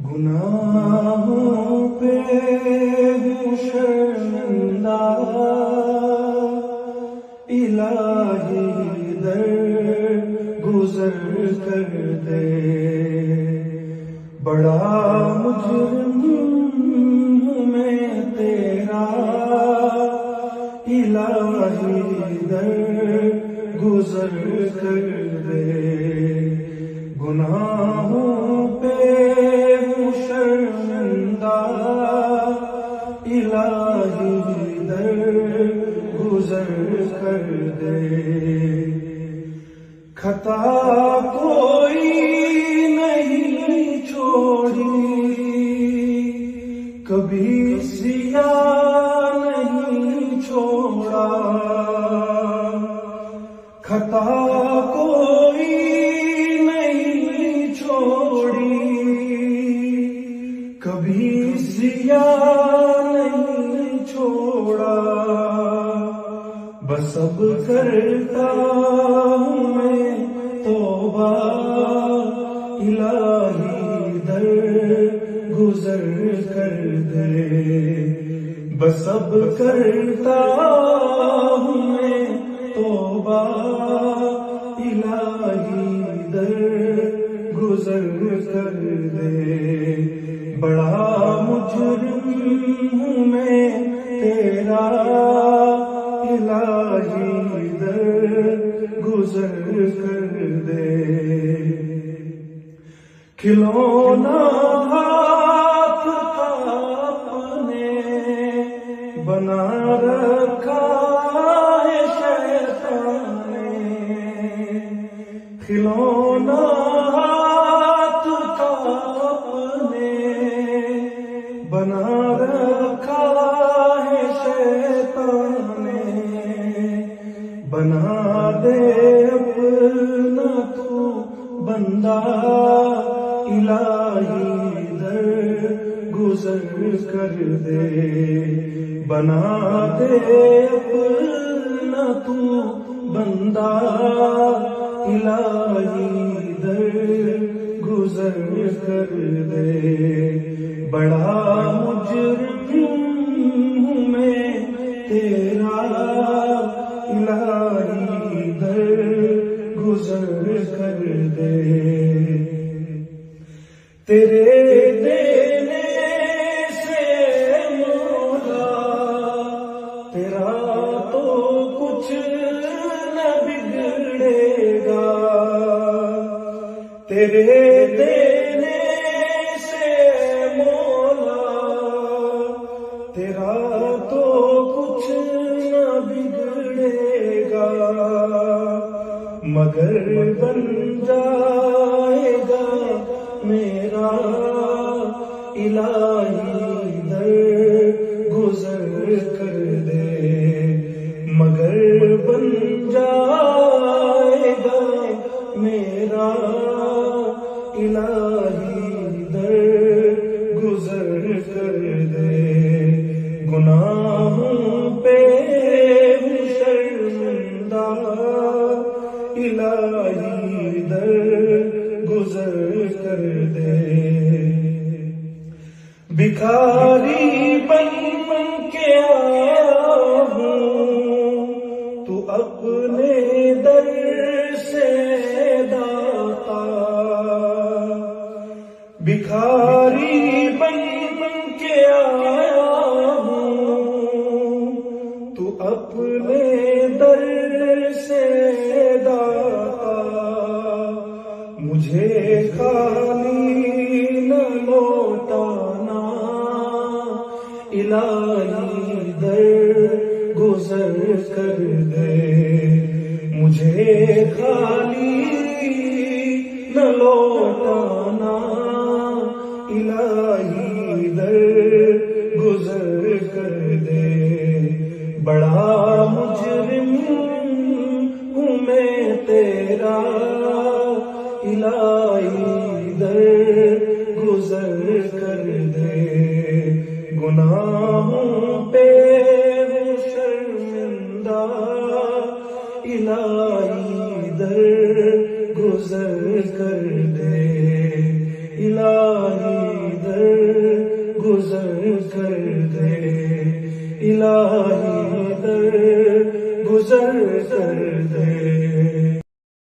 گناہوں پہ ہوں شرمندہ، الہی در گزر کر دے۔ بڑا مجرم ہوں میں تیرا، الہی در گزر کر دے۔ گناہوں پہ ہوں شرمندہ، الہی در گزر کر دے۔ خطا کوئی نہیں چھوڑی، کبھی سیاہ نہیں چھوڑا۔ خطا کوئی نہیں چھوڑی، کبھی سیاہ نہیں چھوڑا۔ بس اب کرتا ہوں میں توبہ، الہی در گزر کر دے۔ بس اب کرتا ہوں میں توبہ، الہی در گزر کر دے۔ بڑا مجرم ہوں میں تیرا، الہی در گزر کر دے۔ کھلونا ہاتھ کا اپنے بنا رکھا ہے شیطان نے۔ کھلونا ہاتھ کا اپنے بنا رکھا ہے شیطان نے۔ بنا دے اپنا تو بندہ، الہی در گزر کر دے۔ بنا دے اپنا تو بندہ، الہی در گزر کر دے۔ بڑا مجرم ہوں میں تیرا، الہی در گزر کر دے۔ تیرے دینے سے مولا، تیرا تو کچھ نہ بگڑے گا۔ تیرے دینے سے مولا، تیرا تو کچھ نہ بگڑے گا۔ مگر بن جائے گا میرا، الہی در گزر کر دے۔ مگر بن جائے گا میرا، الہی در گزر کر دے۔ گناہوں پہ ہوں شرمندہ، الہی در گزر کر دے۔ بھکاری بن کے آیا ہوں، تو اپنے در سے داتا۔ بھکاری بن کے آیا ہوں، تو اپنے در سے داتا۔ مجھے خالی نہ لوٹانا، الہی در گزر کر دے۔ مجھے خالی نہ لوٹانا، الہی در گزر کر دے۔ بڑا مجرم ہوں میں تیرا، الہی در گزر کر دے۔ گناہوں پہ ہوں شرمندہ، الہی در گزر کر دے۔ الہی الہی در گزر کر دے.